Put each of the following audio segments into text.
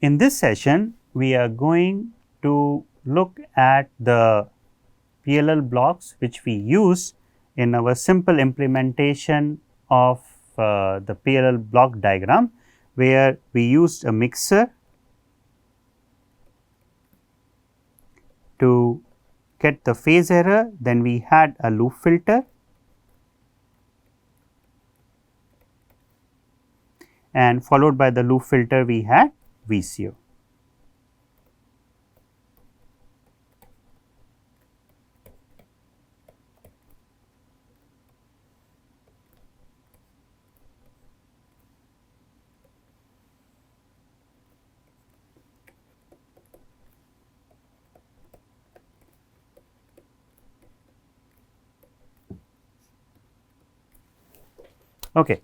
In this session, we are going to look at the PLL blocks which we use in our simple implementation of the PLL block diagram, where we used a mixer to get the phase error, then we had a loop filter, and followed by the loop filter we had VCO. Okay.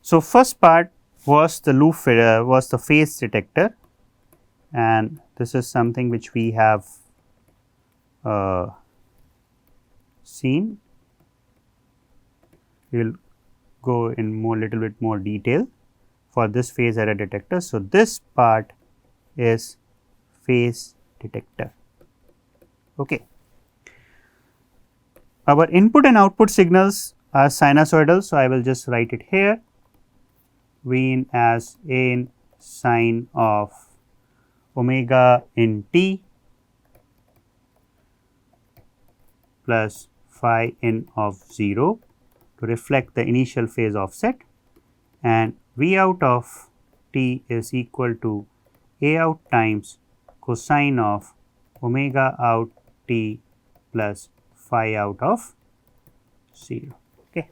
So, first part was the loop was the phase detector, and this is something which we have seen. We will go in more little bit more detail for this phase error detector. So, this part is phase detector. Okay. Our input and output signals are sinusoidal. So, I will just write it here, V in as A in sine of omega in t plus phi in of 0 to reflect the initial phase offset, and V out of t is equal to A out times cosine of omega out t plus phi out of 0. Okay.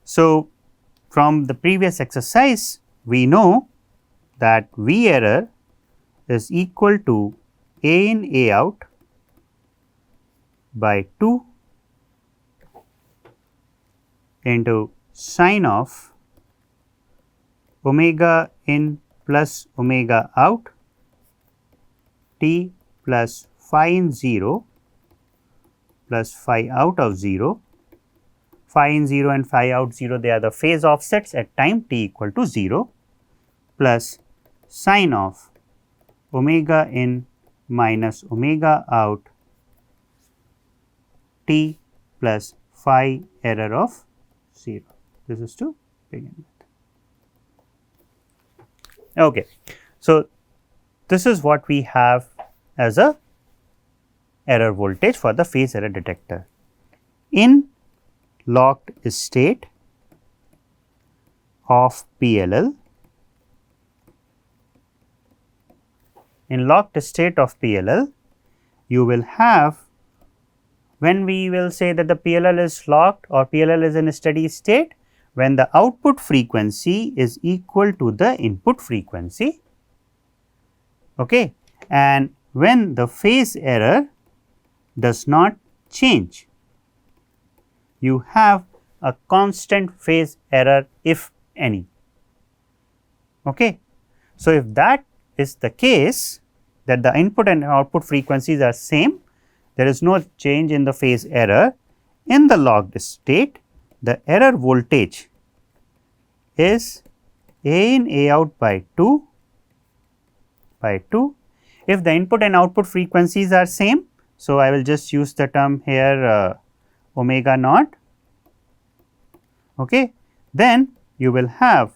So, from the previous exercise, we know that V error is equal to A in A out by 2 into sine of omega in plus omega out t plus phi in 0 plus phi out of 0. Phi in 0 and phi out 0, they are the phase offsets at time t equal to 0, plus sine of omega in minus omega out t plus phi error of 0. This is to begin with. Okay. So, this is what we have as a error voltage for the phase error detector. In locked state of PLL, in locked state of PLL, you will have, when we will say that the PLL is locked or PLL is in a steady state, when the output frequency is equal to the input frequency, okay, and when the phase error does not change, you have a constant phase error if any. Okay. So, if that is the case, that the input and output frequencies are same, there is no change in the phase error. In the locked state, the error voltage is A in A out by 2 if the input and output frequencies are same. So, I will just use the term here omega naught, okay. Then you will have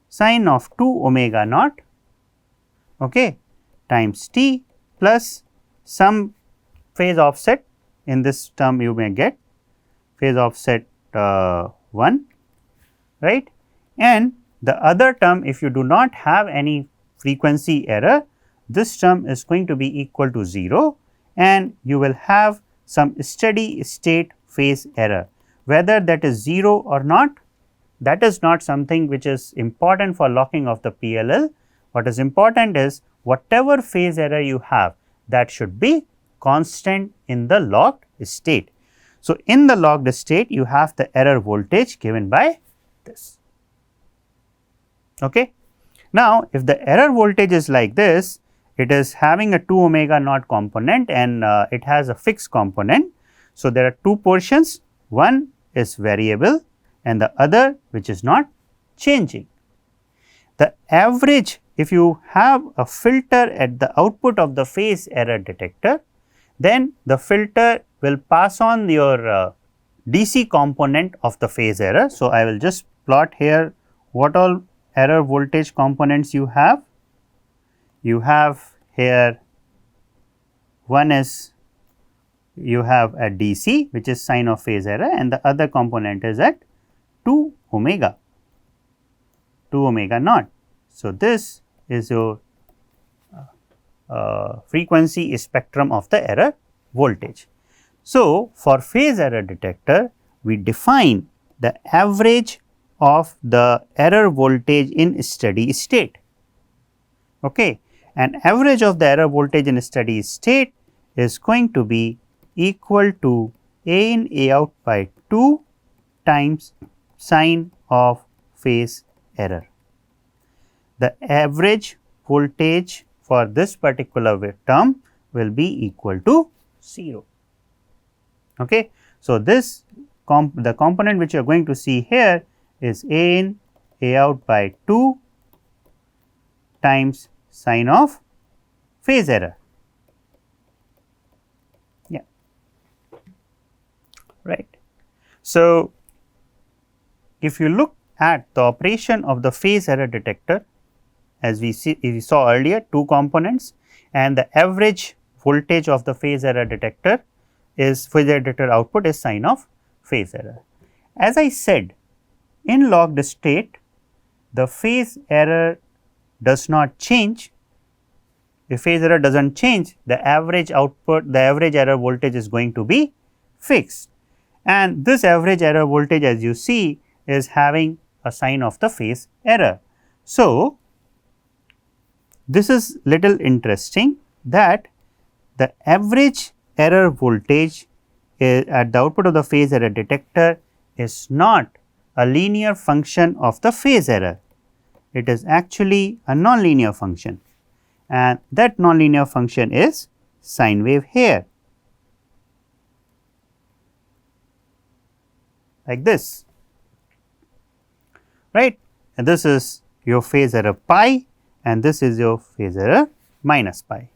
sine of 2 omega naught, okay, times t plus some phase offset. In this term you may get phase offset 1, right, and the other term, if you do not have any frequency error, this term is going to be equal to 0, and you will have some steady state phase error. Whether that is 0 or not, that is not something which is important for locking of the PLL. What is important is whatever phase error you have, that should be constant in the locked state. So, in the locked state, you have the error voltage given by this. Okay. Now, if the error voltage is like this, it is having a 2 omega naught component and it has a fixed component. So, there are two portions, one is variable and the other which is not changing. The average if you have a filter at the output of the phase error detector, then the filter will pass on your DC component of the phase error. So, I will just plot here what all error voltage components you have. You have here one is you have a DC which is sine of phase error, and the other component is at 2 omega naught. So, this is your frequency spectrum of the error voltage. So, for phase error detector, we define the average of the error voltage in steady state. Okay. And average of the error voltage in steady state is going to be equal to A in A out by 2 times sine of phase error. The average voltage for this particular term will be equal to 0. Okay. So, this the component which you are going to see here is A in A out by 2 times sine of phase error. Yeah, right. So, if you look at the operation of the phase error detector, as we saw earlier, two components, and the average voltage of the phase error detector is phase error detector output is sine of phase error. As I said, in locked state, the phase error does not change. If phase error does not change, the average output, the average error voltage is going to be fixed, and this average error voltage, as you see, is having a sign of the phase error. So, this is little interesting that the average error voltage at the output of the phase error detector is not a linear function of the phase error. It is actually a nonlinear function, and that nonlinear function is sine wave here, like this, right. And this is your phase error pi, and this is your phase error minus pi.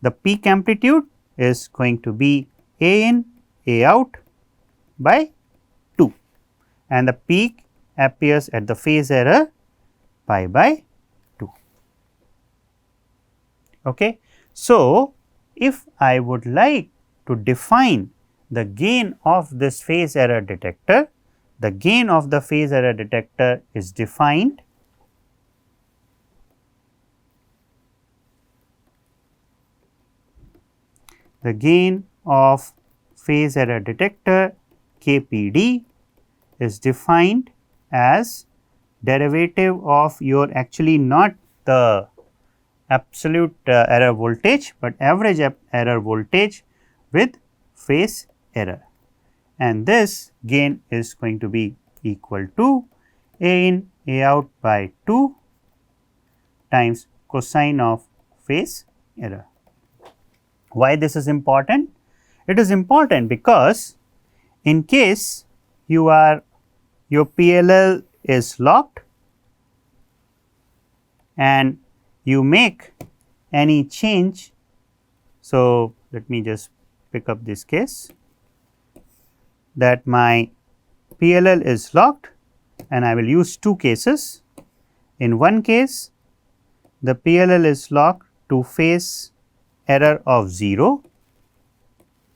The peak amplitude is going to be A in A out by 2, and the peak appears at the phase error pi by 2. Okay. So, if I would like to define the gain of this phase error detector, the gain of the phase error detector is defined the gain of phase error detector KPD is defined as derivative of your actually not the absolute error voltage, but average error voltage with phase error, and this gain is going to be equal to A in A out by 2 times cosine of phase error. Why this is important? It is important because in case your PLL is locked and you make any change. So, let me just pick up this case that my PLL is locked, and I will use two cases. In one case, the PLL is locked to phase error of 0.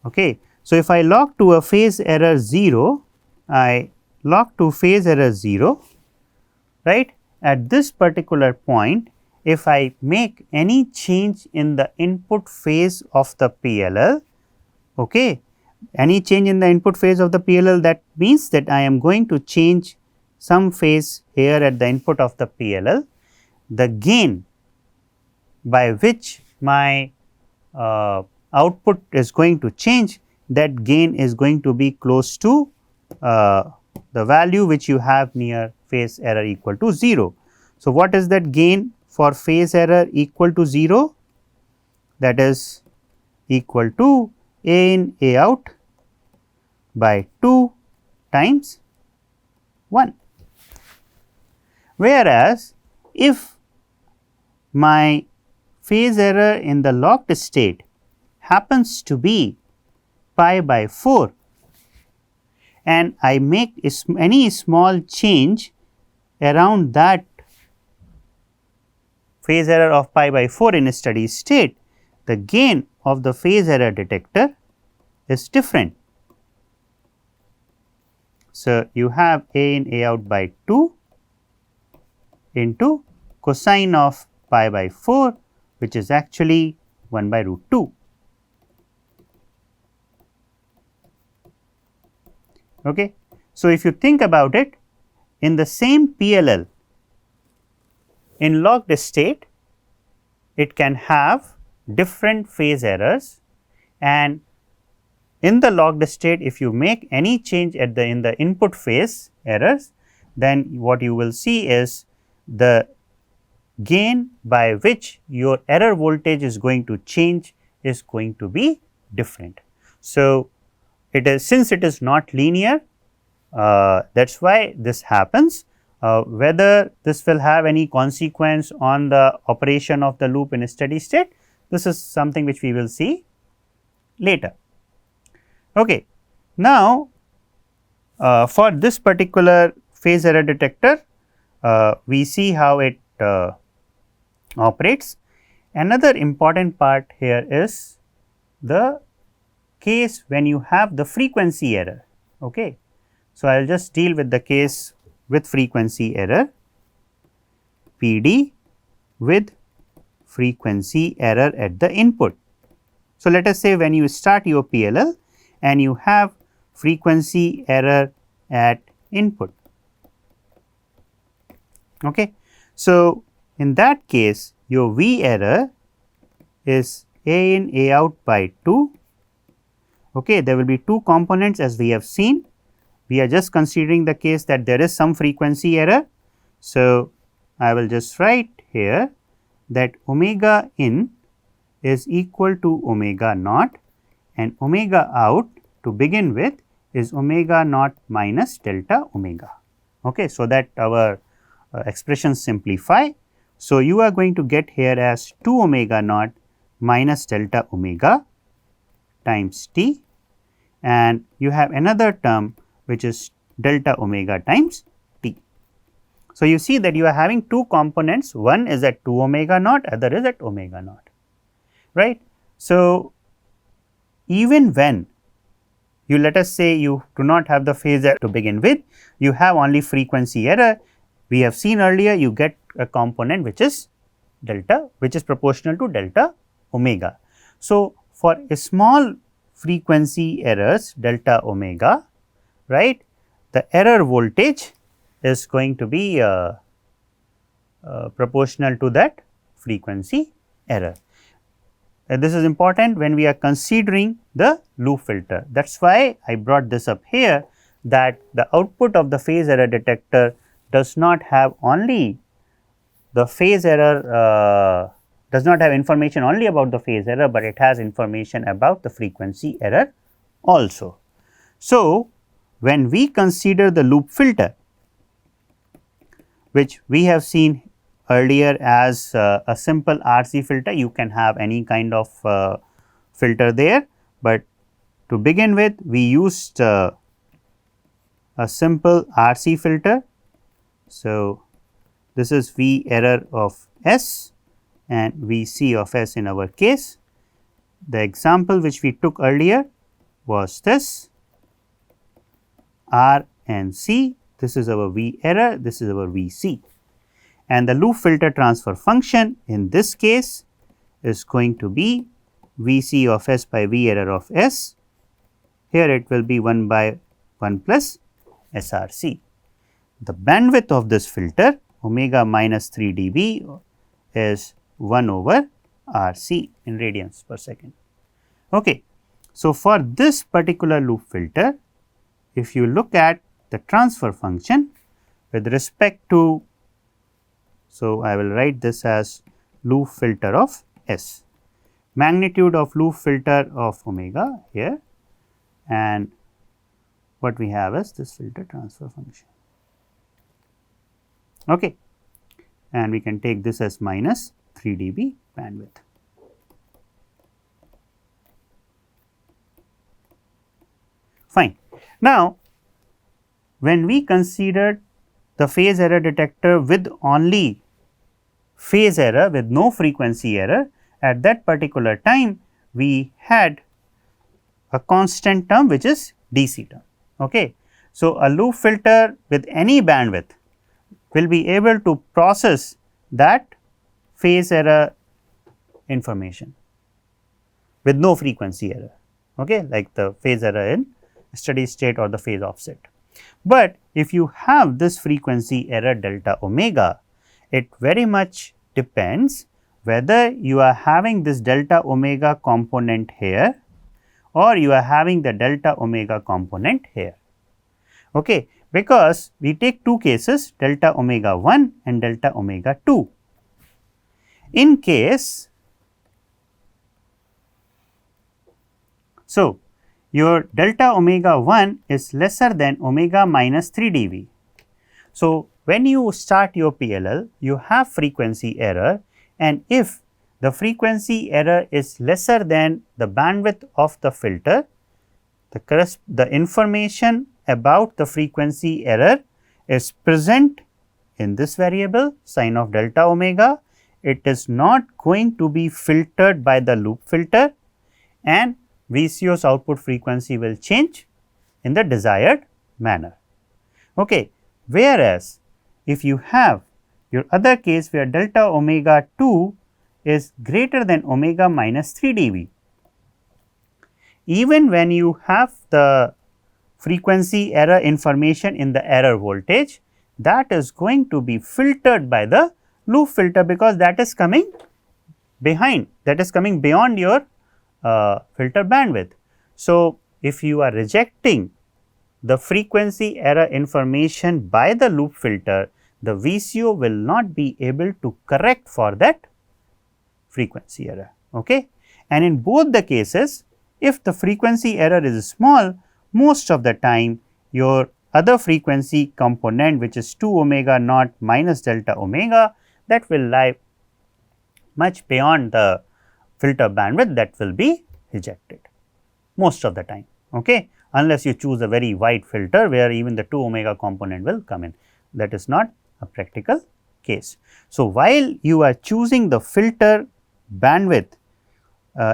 Okay. So, if I lock to a phase error 0, I lock to phase error 0, right. At this particular point, if I make any change in the input phase of the PLL, okay, any change in the input phase of the PLL, that means that I am going to change some phase here at the input of the PLL, the gain by which my output is going to change, that gain is going to be close to the value which you have near phase error equal to 0. So, what is that gain for phase error equal to 0? That is equal to A in A out by 2 times 1. Whereas, if my phase error in the locked state happens to be pi by 4 and I make any small change around that phase error of pi by 4 in a steady state, the gain of the phase error detector is different. So, you have A in A out by 2 into cosine of pi by 4, which is actually 1 by root 2. Okay. So, if you think about it, in the same PLL, in locked state, it can have different phase errors, and in the locked state, if you make any change at the in the input phase errors, then what you will see is the gain by which your error voltage is going to change is going to be different. So, it is, since it is not linear, that is why this happens. Whether this will have any consequence on the operation of the loop in a steady state, this is something which we will see later. Okay. Now, for this particular phase error detector, we see how it operates. Another important part here is the case when you have the frequency error. Okay. So, I will just deal with the case with frequency error, PD with frequency error at the input. So, let us say when you start your PLL and you have frequency error at input. Okay. So, in that case your V error is A in A out by 2. Okay. There will be two components as we have seen. We are just considering the case that there is some frequency error. So, I will just write here that omega in is equal to omega naught and omega out to begin with is omega naught minus delta omega. Okay. So, that our expressions simplify. So, you are going to get here as 2 omega naught minus delta omega times t, and you have another term which is delta omega times t. So, you see that you are having two components, one is at 2 omega naught, other is at omega naught, right. So, even when you, let us say you do not have the phase error to begin with, you have only frequency error, we have seen earlier you get a component which is delta, which is proportional to delta omega. So, for a small frequency errors delta omega, right, the error voltage is going to be proportional to that frequency error. This is important when we are considering the loop filter. That is why I brought this up here, that the output of the phase error detector does not have only the phase error, does not have information only about the phase error, but it has information about the frequency error also. So, when we consider the loop filter, which we have seen earlier as a simple RC filter, you can have any kind of filter there, but to begin with we used a simple RC filter. So, this is V error of S and V C of S in our case. The example which we took earlier was this R and C, this is our V error, this is our V C, and the loop filter transfer function in this case is going to be V C of S by V error of S. Here it will be 1 by 1 plus SRC. The bandwidth of this filter omega minus 3 dB is 1 over RC in radians per second. Okay. So, for this particular loop filter, if you look at the transfer function with respect to, so I will write this as loop filter of S, magnitude of loop filter of omega here, and what we have is this filter transfer function. Okay. And we can take this as minus 3 dB bandwidth. Fine. Now, when we considered the phase error detector with only phase error with no frequency error, at that particular time we had a constant term which is DC term. Okay. So, a loop filter with any bandwidth will be able to process that phase error information with no frequency error, okay, like the phase error in steady state or the phase offset. But if you have this frequency error delta omega, it very much depends whether you are having this delta omega component here or you are having the delta omega component here. Okay, because we take two cases, delta omega 1 and delta omega 2. In case, so your delta omega 1 is lesser than omega minus 3 dB. So, when you start your PLL, you have frequency error, and if the frequency error is lesser than the bandwidth of the filter, the information about the frequency error is present in this variable sign of delta omega. It is not going to be filtered by the loop filter, and VCO's output frequency will change in the desired manner. Okay. Whereas, if you have your other case where delta omega 2 is greater than omega minus 3 dB, even when you have the frequency error information in the error voltage, that is going to be filtered by the loop filter, because that is coming behind, that is coming beyond your filter bandwidth. So, if you are rejecting the frequency error information by the loop filter, the VCO will not be able to correct for that frequency error. Okay? And in both the cases, if the frequency error is small, most of the time your other frequency component, which is 2 omega naught minus delta omega, that will lie much beyond the filter bandwidth, that will be rejected most of the time. Okay? Unless you choose a very wide filter where even the 2 omega component will come in, that is not a practical case. So, while you are choosing the filter bandwidth,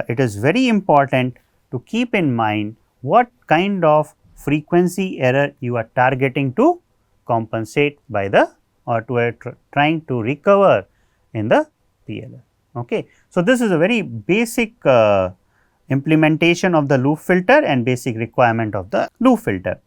it is very important to keep in mind what kind of frequency error you are targeting to compensate by the, or to trying to recover in the PLL. Okay. So, this is a very basic implementation of the loop filter and basic requirement of the loop filter.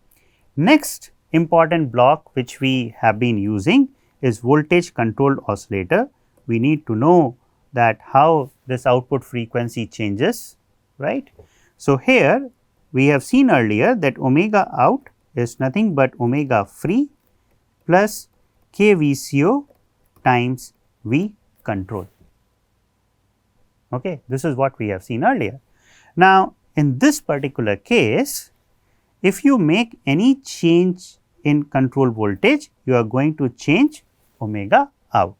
Next important block which we have been using is voltage controlled oscillator. We need to know that how this output frequency changes, right. So, here we have seen earlier that omega out is nothing but omega free plus k VCO times V control. Okay. This is what we have seen earlier. Now, in this particular case, if you make any change in control voltage, you are going to change omega out.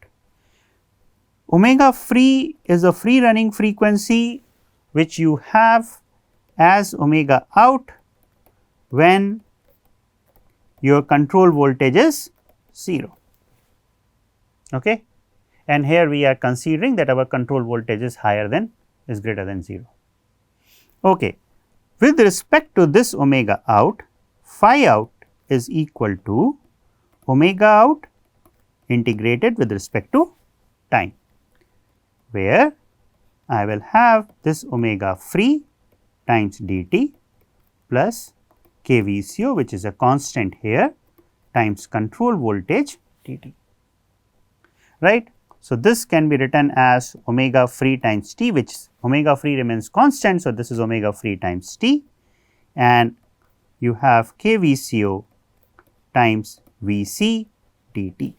Omega free is a free running frequency which you have as omega out when your control voltage is 0. Okay. And here we are considering that our control voltage is higher than, is greater than 0. Okay. With respect to this omega out, phi out is equal to omega out integrated with respect to time, where I will have this omega free times dt plus k VCO, which is a constant here, times control voltage dt, right. So, this can be written as omega free times t, which omega free remains constant. So, this is omega free times t, and you have k VCO times Vc dt.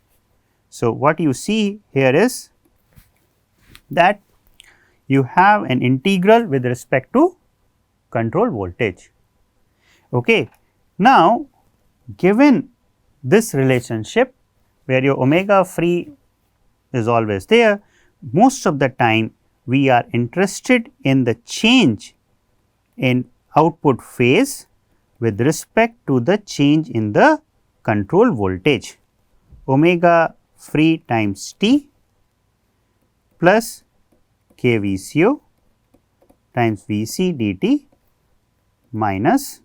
So, what you see here is that you have an integral with respect to control voltage. Okay. Now, given this relationship where your omega free is always there, most of the time we are interested in the change in output phase with respect to the change in the control voltage. Omega free times T plus k VCO times Vc dt minus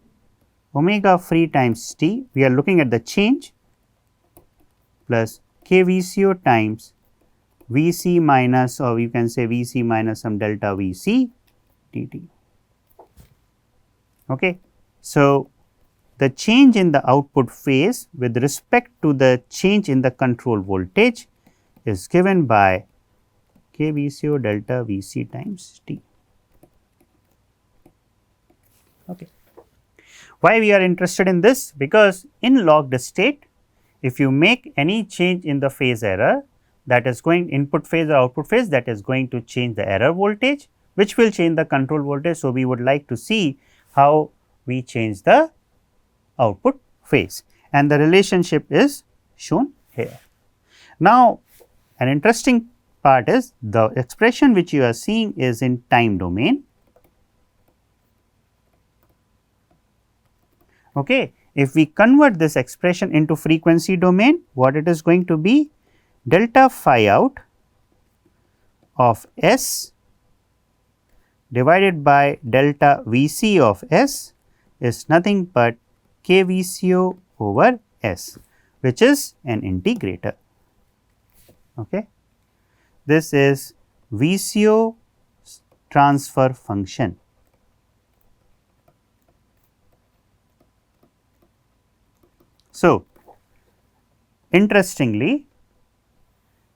omega free times T, we are looking at the change, plus k VCO times Vc minus, or you can say Vc minus some delta Vc dt. Okay. So, the change in the output phase with respect to the change in the control voltage is given by k VCO delta Vc times T. Okay. Why we are interested in this? Because in locked state, if you make any change in the phase error, that is going input phase or output phase, that is going to change the error voltage, which will change the control voltage. So, we would like to see how we change the output phase, and the relationship is shown here. Now, an interesting part is the expression which you are seeing is in time domain. Okay. If we convert this expression into frequency domain, what it is going to be? Delta phi out of S divided by delta Vc of S is nothing but k VCO over S, which is an integrator. Okay. This is VCO transfer function. So, interestingly,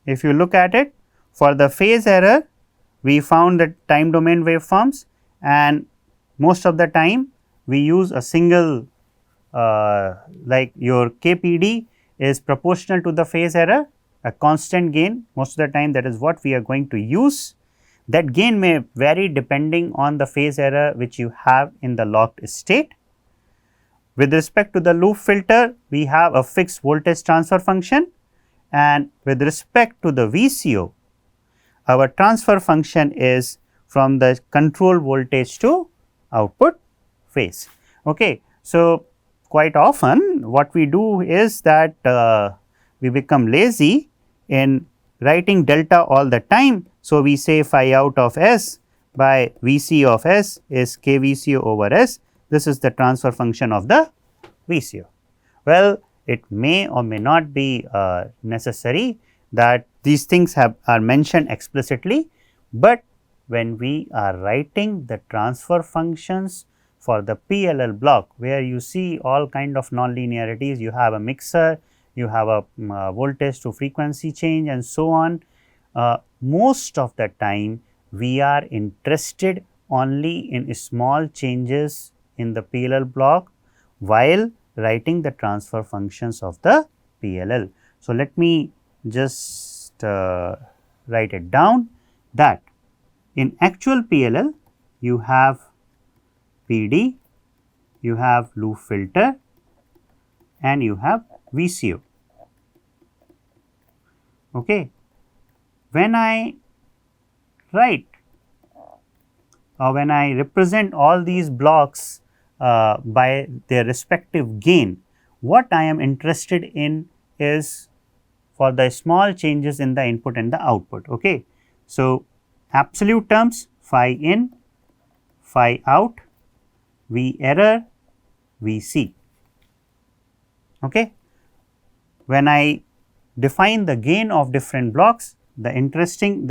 if you look at it, for the phase error, we found the time domain waveforms, and most of the time we use a single like your KPD is proportional to the phase error, a constant gain. Most of the time that is what we are going to use. That gain may vary depending on the phase error which you have in the locked state. With respect to the loop filter, we have a fixed voltage transfer function, and with respect to the VCO, our transfer function is from the control voltage to output phase. Okay. So, quite often what we do is that we become lazy in writing delta all the time. So, we say phi out of S by Vc of S is k VCO over S. This is the transfer function of the VCO. Well, it may or may not be necessary that these things are mentioned explicitly, but when we are writing the transfer functions for the PLL block, where you see all kind of non-linearities, you have a mixer, you have a voltage to frequency change and so on. Most of the time we are interested only in small changes in the PLL block while writing the transfer functions of the PLL. So, let me just write it down that in actual PLL you have PD, you have loop filter, and you have VCO. Okay. When I write or when I represent all these blocks by their respective gain, what I am interested in is for the small changes in the input and the output. Okay. So, absolute terms phi in, phi out, V error, Vc. Okay. When I define the gain of different blocks, the interesting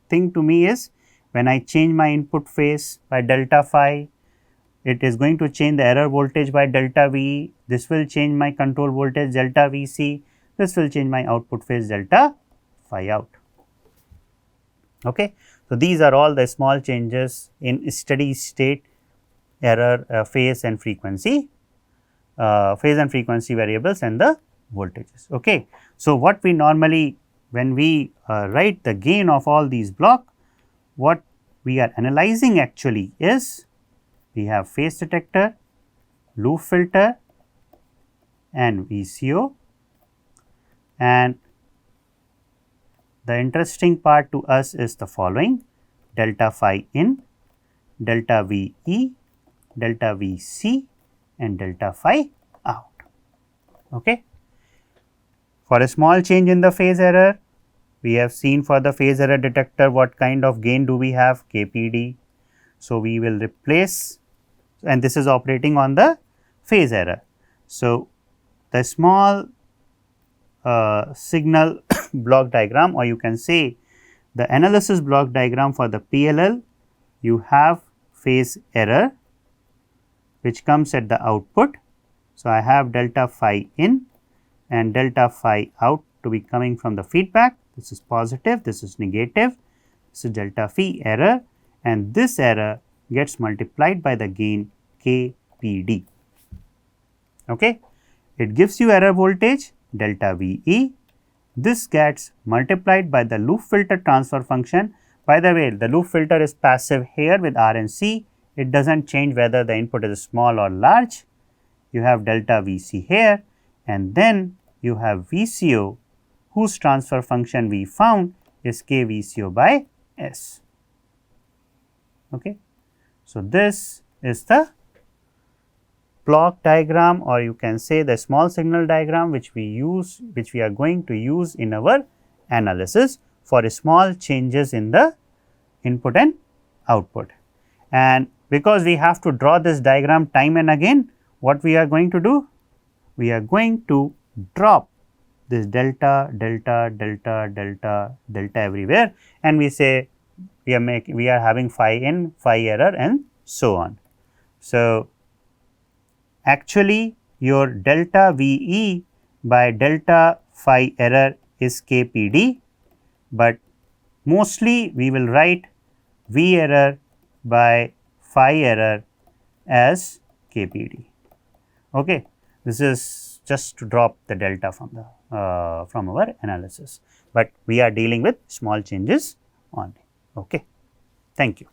thing to me is when I change my input phase by delta phi, it is going to change the error voltage by delta V. This will change my control voltage delta Vc. This will change my output phase delta phi out. Okay. So, these are all the small changes in steady state error phase and frequency variables and the voltages. Okay. So, what we normally when we write the gain of all these blocks, what we are analyzing actually is we have phase detector, loop filter and VCO, and the interesting part to us is the following: delta phi in, delta V e, delta V c and delta phi out. Okay. For a small change in the phase error, we have seen for the phase error detector what kind of gain do we have, KPD. So, we will replace, and this is operating on the phase error. So, the small signal block diagram, or you can say the analysis block diagram for the PLL, you have phase error which comes at the output. So, I have delta phi in and delta phi out to be coming from the feedback. This is positive, this is negative, this is delta phi error, and this error gets multiplied by the gain KPD. Okay. It gives you error voltage delta VE. This gets multiplied by the loop filter transfer function. By the way, the loop filter is passive here with R and C. It does not change whether the input is small or large. You have delta VC here, and then you have VCO, whose transfer function we found is K VCO by S. Okay. So, this is the block diagram, or you can say the small signal diagram which we are going to use in our analysis for small changes in the input and output. And because we have to draw this diagram time and again, what we are going to do? We are going to drop this delta, delta, delta, delta, delta everywhere, and we say we are having phi in, phi error and so on. So, actually your delta VE by delta phi error is KPD, but mostly we will write V error by phi error as KPD. Okay. This is just to drop the delta from the from our analysis, but we are dealing with small changes only. Okay. Thank you.